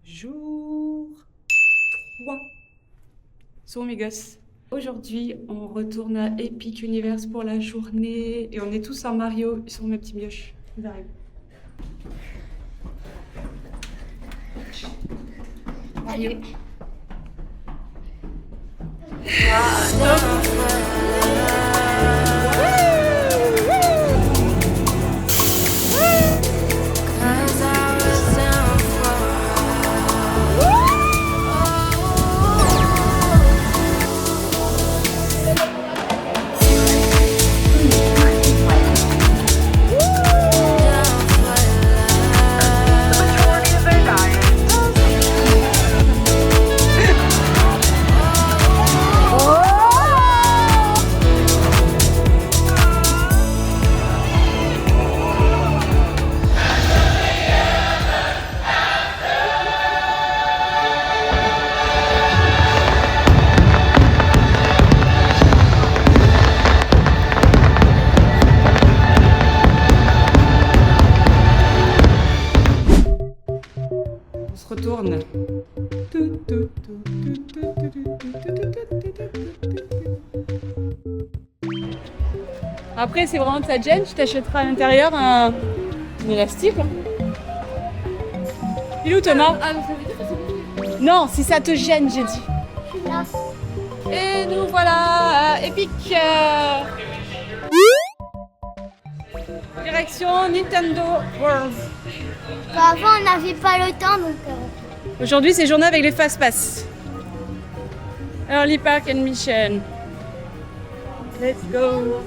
Jour 3. So mes gosses. Aujourd'hui, on retourne à Epic Universe pour la journée et on est tous en Mario. Ils sont mes petits mioches. Ils arrivent. Mario. On se retourne. Après, c'est vraiment que ça te gêne, tu t'achèteras à l'intérieur un élastique. Hein. Il est où Thomas? Ah, ça veut dire que c'est bon. Non, si ça te gêne, j'ai dit. Je suis là. Et nous voilà à Epic. Direction Nintendo World. Bah, avant, on n'avait pas le temps, donc... Aujourd'hui, c'est journée avec les Fast Pass. Early Park Admission. Let's go.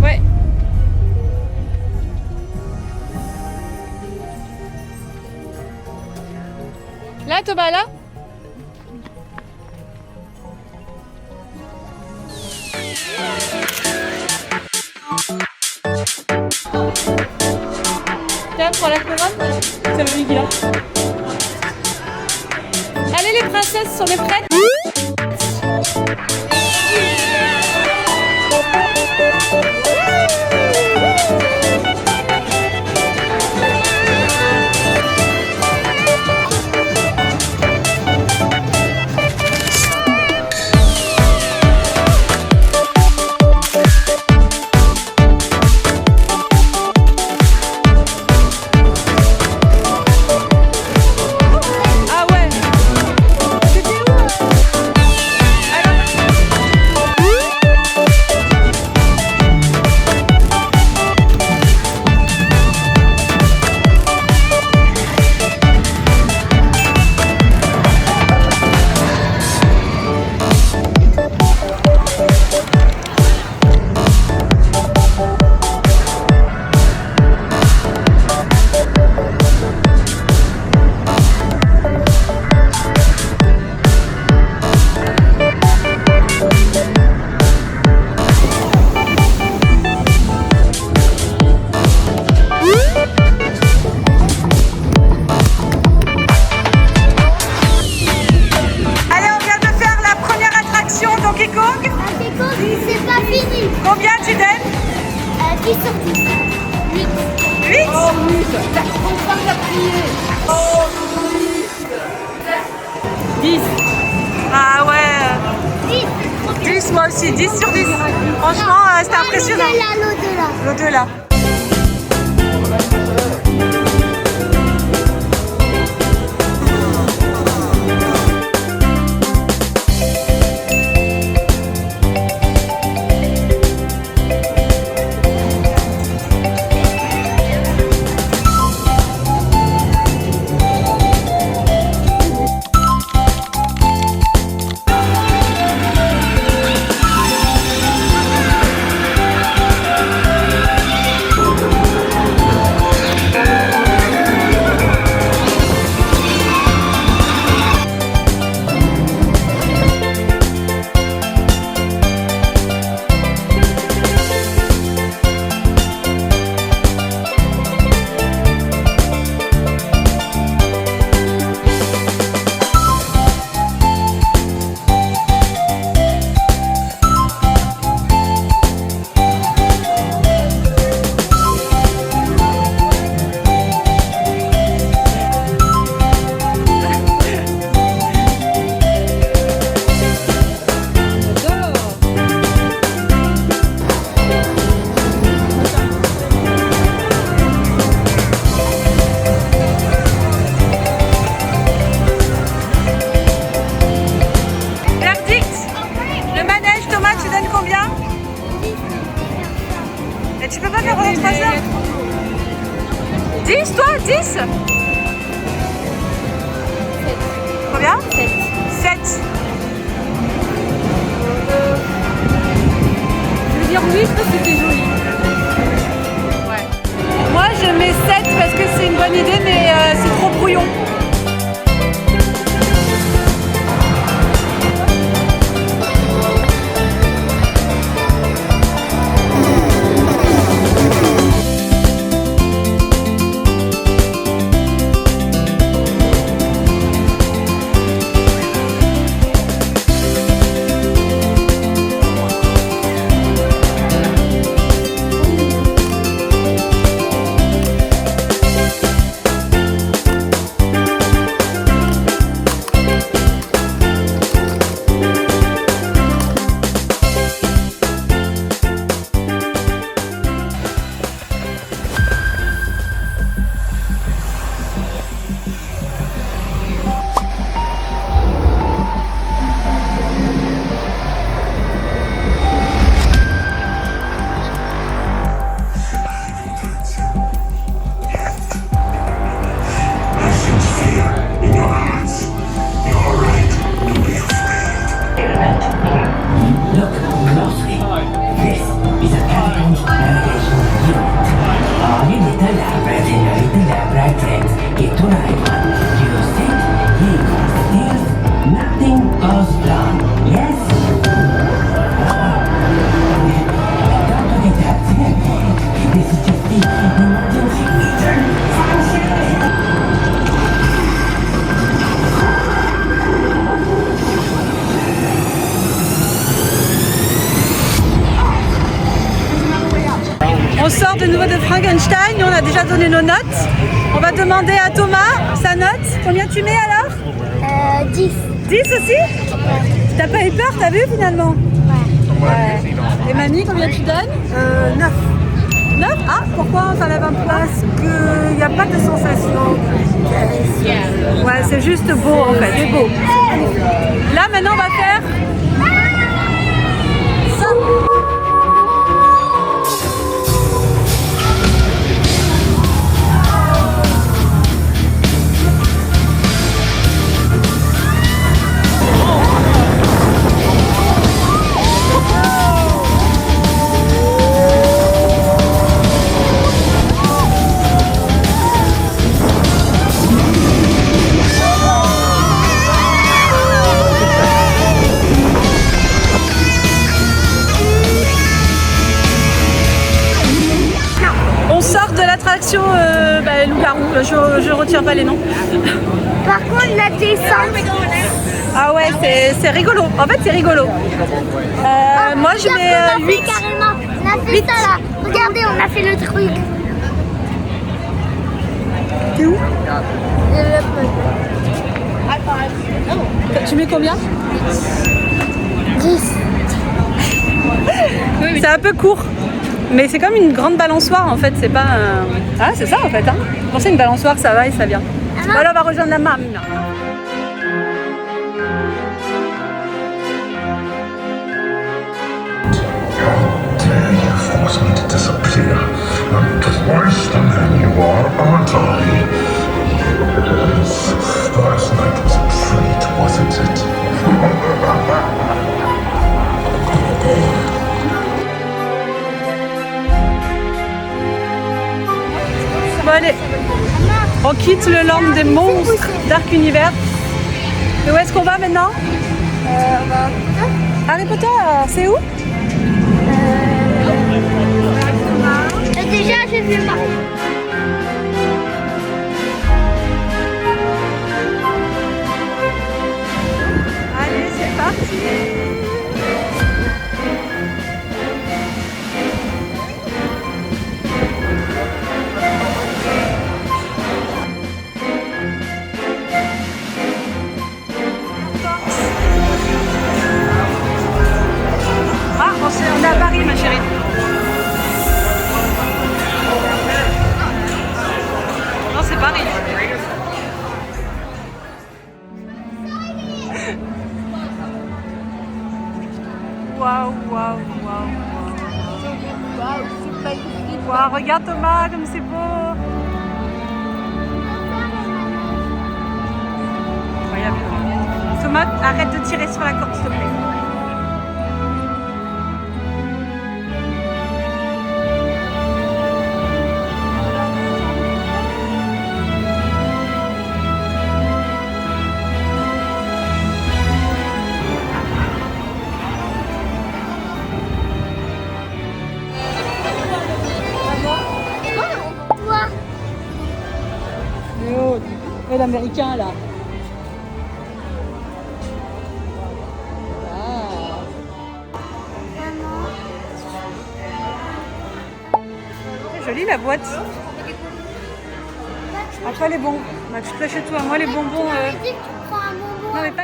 Ouais. Là, Thomas, là. Tiens, pour la couronne, c'est le Miguel. Allez, les princesses, sont les prêtes? Combien tu donnes? 10 sur 10. 8. 8? Oh, 8. On va crier. Oh, 10. Ah ouais. 10, moi aussi. 10 sur 10. Franchement, c'était impressionnant. L'au-delà. Je veux dire oui parce que c'est joli. Ouais. Moi je mets 7 parce que c'est une bonne idée mais c'est trop brouillon. On sort de nouveau de Frankenstein, on a déjà donné nos notes. On va demander à Thomas sa note. Combien tu mets alors 10. 10 aussi? T'as pas eu peur, t'as vu finalement? Ouais. Et mamie, combien tu donnes 9. 9? Ah, pourquoi on t'enlève un point? Parce qu'il n'y a pas de sensation. Ouais, c'est juste beau en fait, c'est beau. Là maintenant on va faire ça. On sort de l'attraction loup-garou, je retiens pas les noms. Par contre, la descente. Ah ouais, c'est rigolo, en fait c'est rigolo. Moi je mets On a 8. fait carrément. On a fait ça là. Regardez, on a fait le truc. T'es où? Tu mets combien? 10. C'est un peu court, mais c'est comme une grande balançoire en fait, c'est pas un... Ah c'est ça en fait, hein. Quand c'est une balançoire ça va et ça vient. Voilà, on va rejoindre la maman. Dare you force me to disappear? I'm twice the man you are, aren't I? Yes. Last night was a treat, wasn't it? Bon allez, on quitte le land des monstres Dark Universe. Et où est-ce qu'on va maintenant? On va Harry Potter, c'est où? déjà, j'ai vu Mario. Allez, c'est parti. Ah, on est à Paris, ma chérie. Non, c'est Paris. Waouh, waouh, waouh. Waouh, regarde Thomas, comme c'est beau. Incroyable. Thomas, arrête de tirer sur la corde, s'il te plaît. Toi, Et l'américain là. C'est joli la boîte. Après les bonbons. Bah, tu te l'achètes toi. Moi les bonbons. tu dis que tu prends un bonbon. Non mais pas.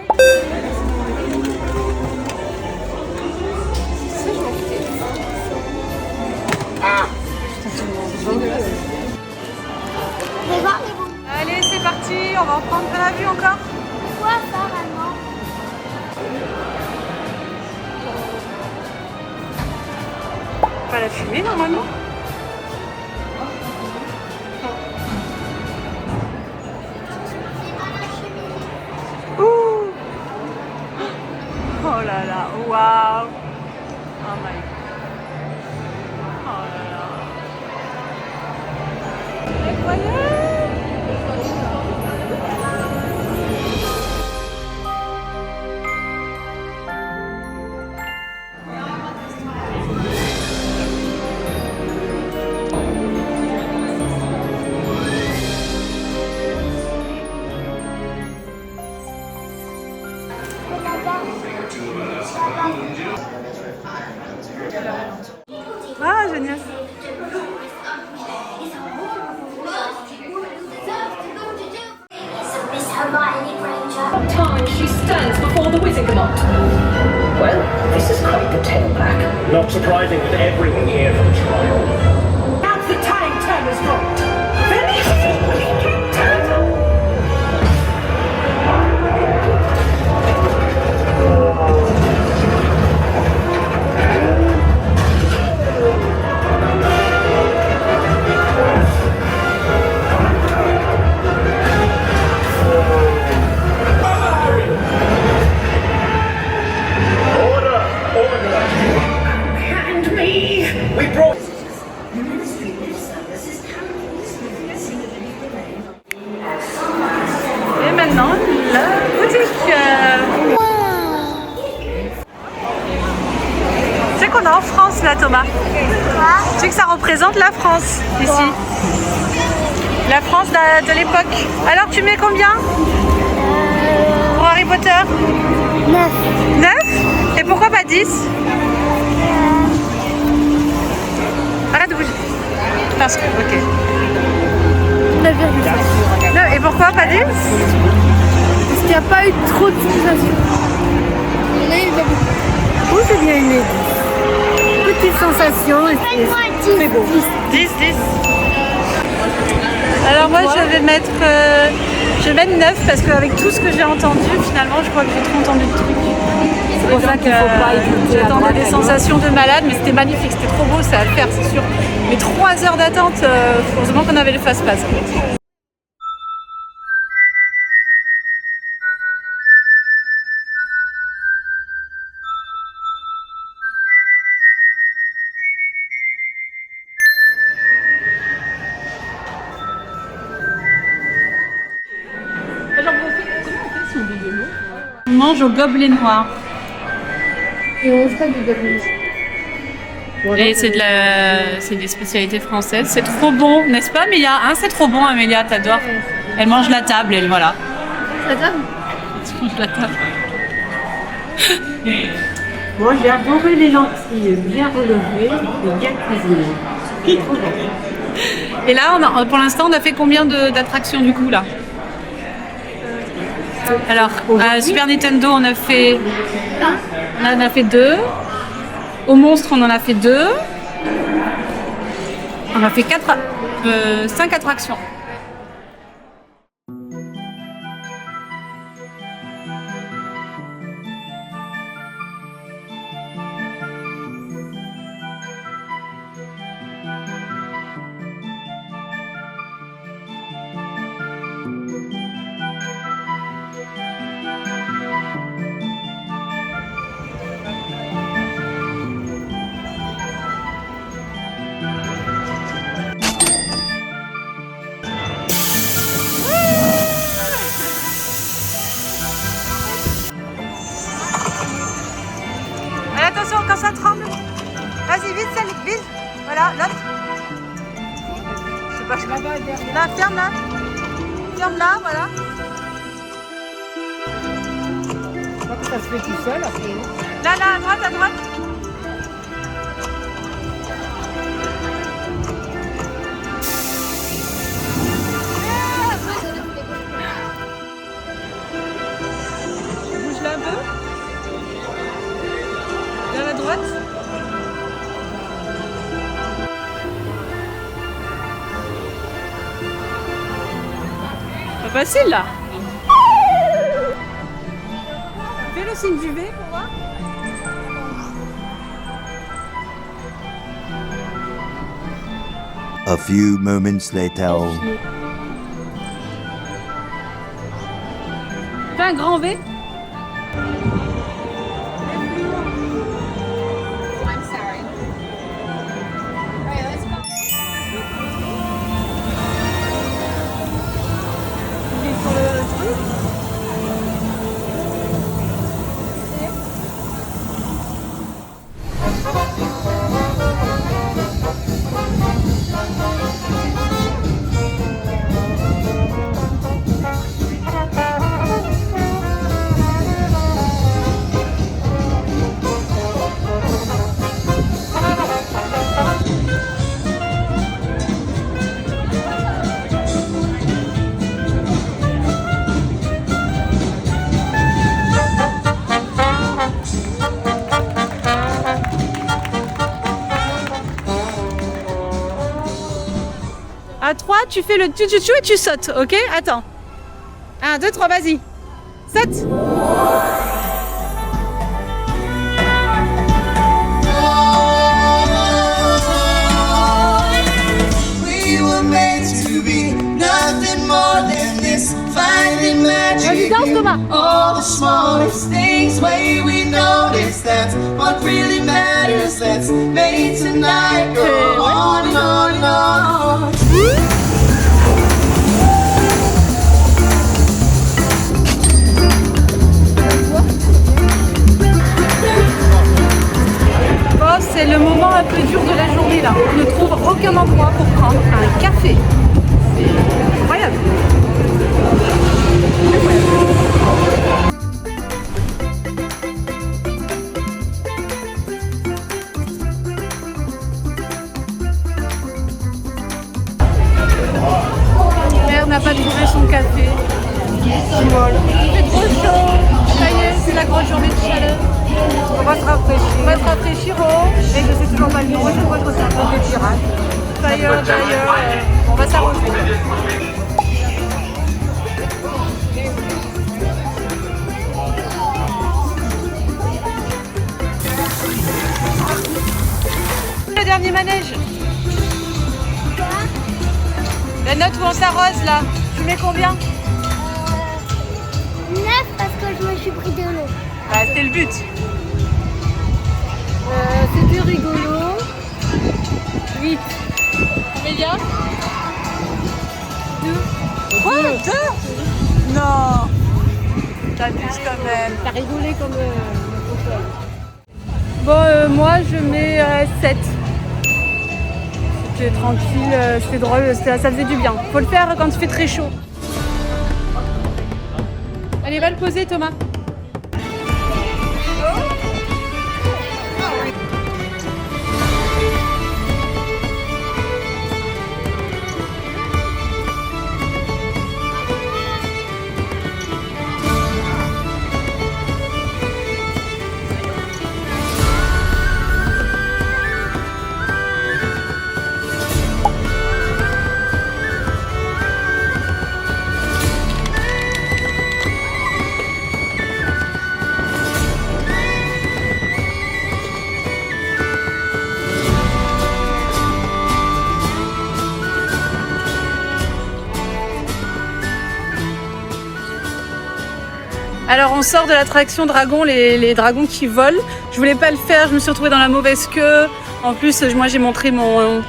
Je vais voir les bonbons. Allez, c'est parti. On va en prendre plein la vue encore. Quoi ça maintenant? Pas la fumée normalement. Ouh. Oh là là, waouh. Oh my god. Oh là là. Incroyable. Ah, génial. Miss Hermione Granger. Time she stands before the Wizzicamot. Well, this is quite the tailback. Not surprising with everyone here for the trial. How's the time turner's got? Finish! Order! Order! And me! We brought... Et maintenant, la boutique. Tu sais qu'on est en France là, Thomas. Tu sais que ça représente la France ici. La France de l'époque. Alors tu mets combien pour Harry Potter? 9. 9? Et pourquoi pas 10? Arrête de bouger. Parce que, ok. 9,5. Non, et pourquoi pas 10? Parce qu'il n'y a pas eu trop de sensations. Où c'est bien aimé? Petite sensation. Et c'est beau. 10, 10. Alors moi je vais mettre 9 parce qu'avec tout ce que j'ai entendu, finalement je crois que j'ai trop entendu le truc. C'est pour ça qu'il ne faut pas écouter. J'attendais des sensations de malade, mais c'était magnifique, c'était trop beau, ça à faire, c'est sûr. Mais 3 heures d'attente, heureusement qu'on avait le fast-pass. On mange au gobelet noir. Et on ferait du gobelin. Et c'est des spécialités françaises. C'est trop bon, n'est-ce pas, Amélia? Hein, c'est trop bon, Amélia, t'adores. Elle mange la table, elle, voilà. La table? Elle mange la table. Moi j'ai adoré les lentilles bien relevées et bien cuisinées. Trop bon. Et là, pour l'instant, on a fait combien d'attractions du coup, là? Alors, à Super Nintendo, on a fait 2. Au Monstre, on en a fait 2. On a fait 5 attractions. Là-bas, derrière. Là, ferme là. Ferme là, voilà. Je crois que ça se fait tout seul après. Là, à droite, à droite. Bouge là un peu. Vers la droite. Pas facile là. Fais le signe du V pour voir. A few moments later. Fais un grand V. À 3, tu fais le tchou et tu sautes, ok? Attends. 1, 2, 3, vas-y. Saute. We were meant to be nothing more than this, finding magic in all the smallest things. Way we notice that's what really matters. Let's make tonight go on and on and on. Bon, c'est le moment un peu dur de la journée là. On ne trouve aucun endroit pour prendre un café. C'est incroyable. Mère n'a pas trouvé son café. C'est molle. Il fait trop chaud. Ça y est, c'est la grande journée de chaleur. On va se rafraîchir. On va se rafraîchir et je sais toujours pas le numéro, je crois que c'est un peu de pirate. D'ailleurs, on va s'arranger. Le dernier manège. La note où on s'arrose là, tu mets combien? 9 parce que je me suis pris de l'eau. Ah, c'était le but. C'était rigolo. 8. Combien? 2. Quoi? 2? Non. T'abuses quand même. T'as rigolé comme Bon, moi je mets 7. C'était tranquille, c'était drôle, ça faisait du bien. Faut le faire quand il fait très chaud. Allez, va le poser, Thomas. Alors on sort de l'attraction dragon, les dragons qui volent. Je voulais pas le faire, je me suis retrouvée dans la mauvaise queue. En plus, moi j'ai montré mon...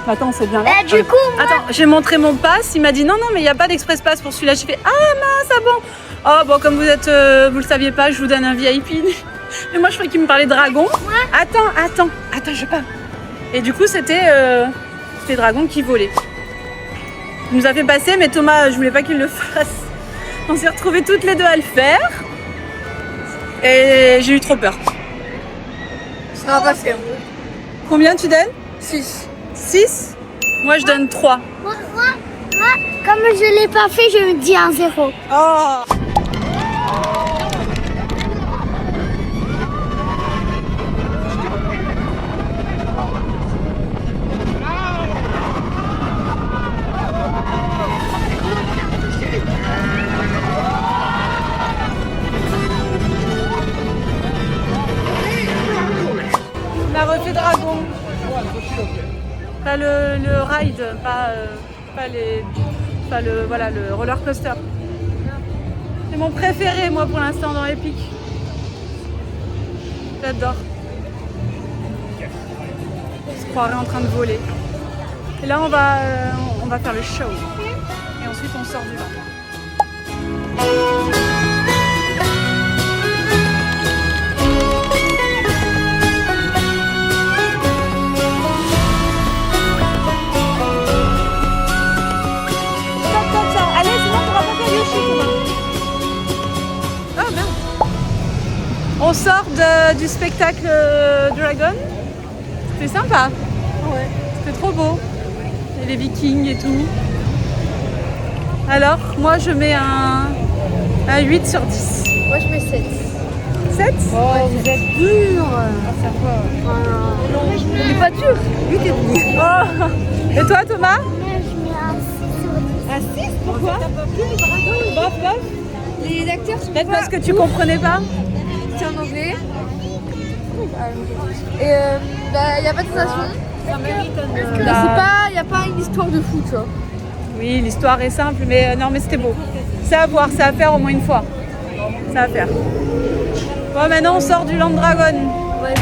Attends, c'est bien là. Bah, du coup, moi... Attends, j'ai montré mon pass, il m'a dit non, mais il n'y a pas d'express pass pour celui-là. J'ai fait, ah mince, ah bon. Oh bon, comme vous le saviez pas, je vous donne un VIP. Mais moi je croyais qu'il me parlait de dragon. Attends, je parle. Et du coup c'était les dragons qui volaient. Il nous a fait passer, mais Thomas, je voulais pas qu'il le fasse. On s'est retrouvés toutes les deux à le faire. Et j'ai eu trop peur. Ça va passer. Combien tu donnes? 6. 6? Moi, je donne 3. Moi, comme je l'ai pas fait, je me dis un 0. Oh! On a refait Dragon. Pas le ride, pas le roller coaster. C'est mon préféré moi pour l'instant dans Epic. J'adore. On se croirait en train de voler. Et là on va faire le show. Et ensuite on sort du vent. On sort du spectacle Dragon. C'était sympa. Ouais. C'était trop beau. Et les vikings et tout. Alors, moi je mets un 8 sur 10. Moi, je mets 7. 7? Oh, vous êtes dur. Non, je mets pas dur. 8 et demi. Oh. Et toi Thomas? Moi, je mets un 6 sur 10. Un 6? Pourquoi? T'as pas vu les dragons? Bof, bof. Les acteurs sont Peut-être parce que tu comprenais pas? C'est en anglais. Et il n'y a pas de sensation. Il n'y a pas une histoire de fou, tu vois. Oui, l'histoire est simple, mais non, mais c'était beau. C'est à voir, c'est à faire au moins une fois. C'est à faire. Bon, maintenant on sort du Land Dragon. Ouais.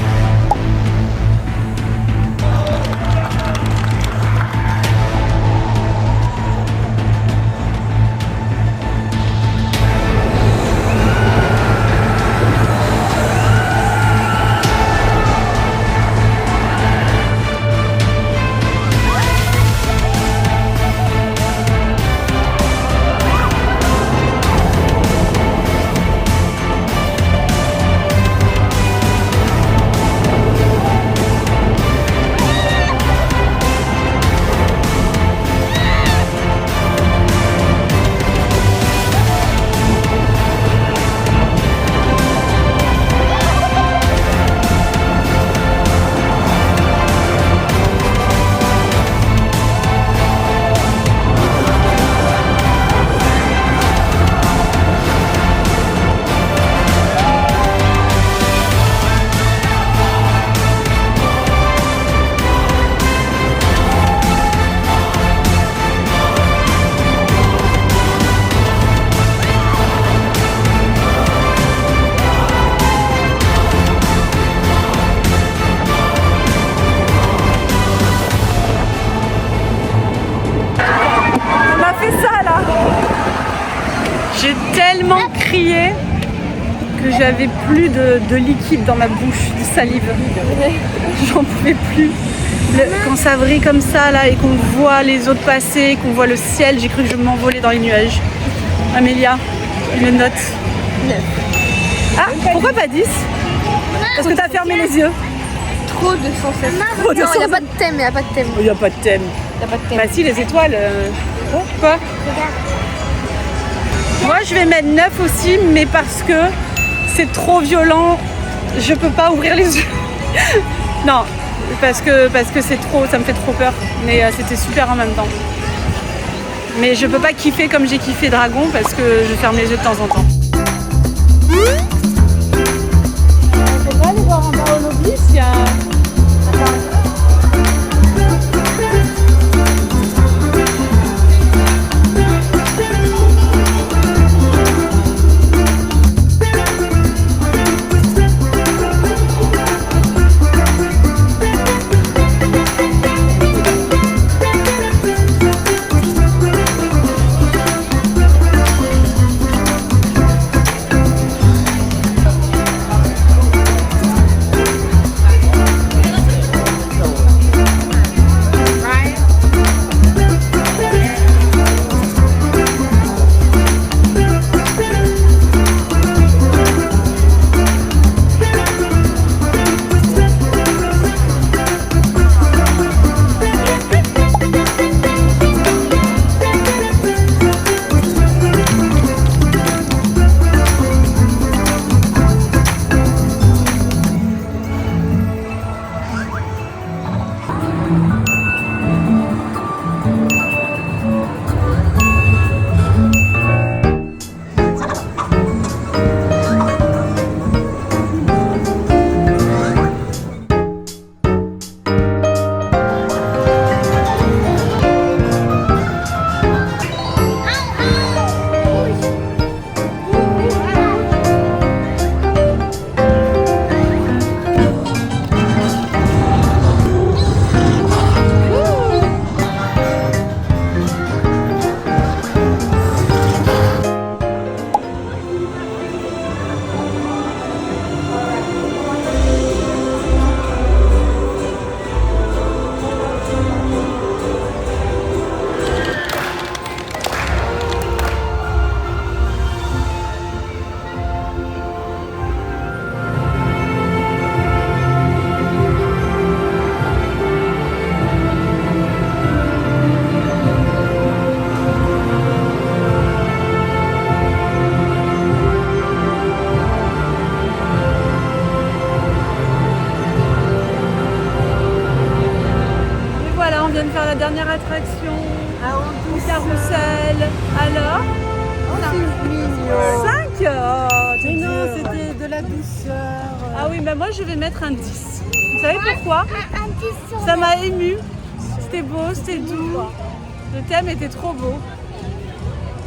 J'ai tellement crié que j'avais plus de liquide dans ma bouche, de salive. J'en pouvais plus. Quand ça vrille comme ça là et qu'on voit les autres passer, qu'on voit le ciel, j'ai cru que je m'envolais dans les nuages. Amélia, une note. 9. Ah, pourquoi pas 10? Parce que t'as fermé les yeux. Trop de sensations. Trop de Non, il n'y a sensations. pas de thème, il n'y a pas de thème. Il n'y a pas de thème. Il n'y a pas de thème. Bah si, les étoiles. Quoi? Regarde. Moi je vais mettre 9 aussi, mais parce que c'est trop violent, je peux pas ouvrir les yeux. Non, parce que c'est trop, ça me fait trop peur. Mais c'était super en même temps. Mais je peux pas kiffer comme j'ai kiffé Dragon parce que je ferme les yeux de temps en temps. On peut pas aller voir en bas au Noblis, il y a... douceur. Ah oui, mais moi je vais mettre un 10. Vous savez pourquoi? Un 10 sur Ça m'a ému. C'était beau, c'était doux. Le thème était trop beau.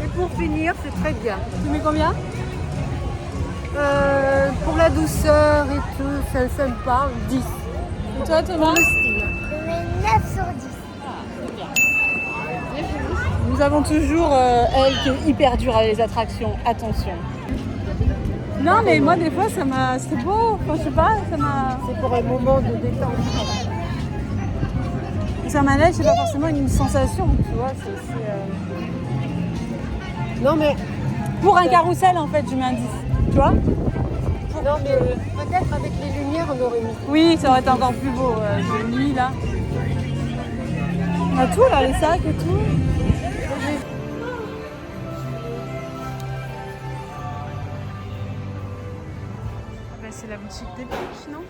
Et pour finir, c'est très bien. Tu mets combien? Pour la douceur et tout, c'est sympa, 10. Et toi Thomas? Je mets 9 sur 10. Nous avons toujours elle qui est hyper dure avec les attractions. Attention. Non mais moi des fois ça m'a... C'était beau. Enfin je sais pas, ça m'a... C'est pour un moment de détente. Ça m'allège, c'est pas forcément une sensation, tu vois. Non mais, Pour un carrousel en fait, je mets un 10. Tu vois? non, mais peut-être avec les lumières, on aurait mis. Oui, ça aurait été encore plus beau. De nuit là. On a tout là, les sacs et tout. Ah bah, c'est la boutique des Pics, non?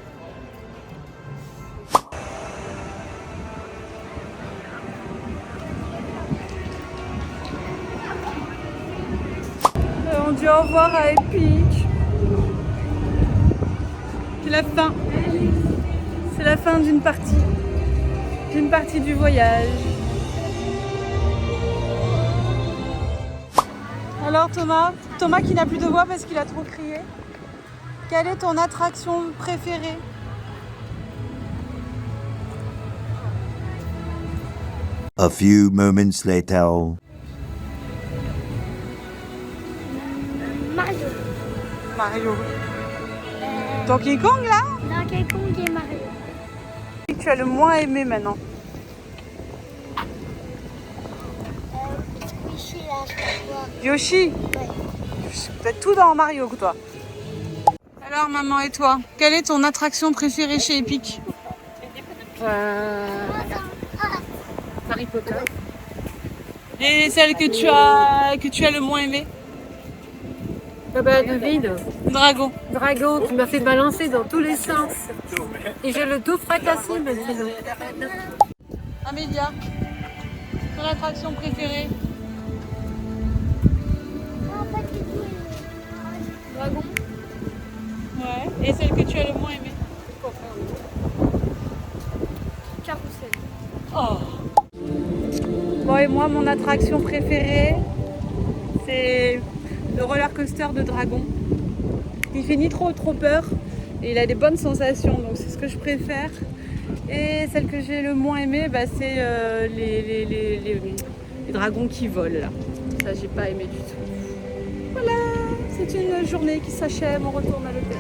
On dit au revoir à Epic. C'est la fin. C'est la fin d'une partie du voyage. Alors Thomas qui n'a plus de voix parce qu'il a trop crié. Quelle est ton attraction préférée? A few moments later. Mario. Mario. Donkey Kong là? Donkey Kong et Mario. Tu as le moins aimé maintenant. Yoshi là, je vois. Yoshi? Ouais. T'as tout dans Mario que toi. Alors maman et toi, quelle est ton attraction préférée chez Epic? Harry Potter. Et celle que tu as le moins aimée? David, Dragon. Dragon, tu m'as fait balancer dans tous les sens. Et j'ai le dos fracassé maintenant. Amélia, ton attraction préférée? Pas du tout. Dragon. Ouais. Et celle que tu as le moins aimée? Carrousel. Oh. Bon et moi mon attraction préférée c'est le roller coaster de Dragon. Il fait ni trop peur et il a des bonnes sensations donc c'est ce que je préfère. Et celle que j'ai le moins aimée c'est les dragons qui volent là. Ça j'ai pas aimé du tout. Voilà, c'est une journée qui s'achève, on retourne à l'hôtel.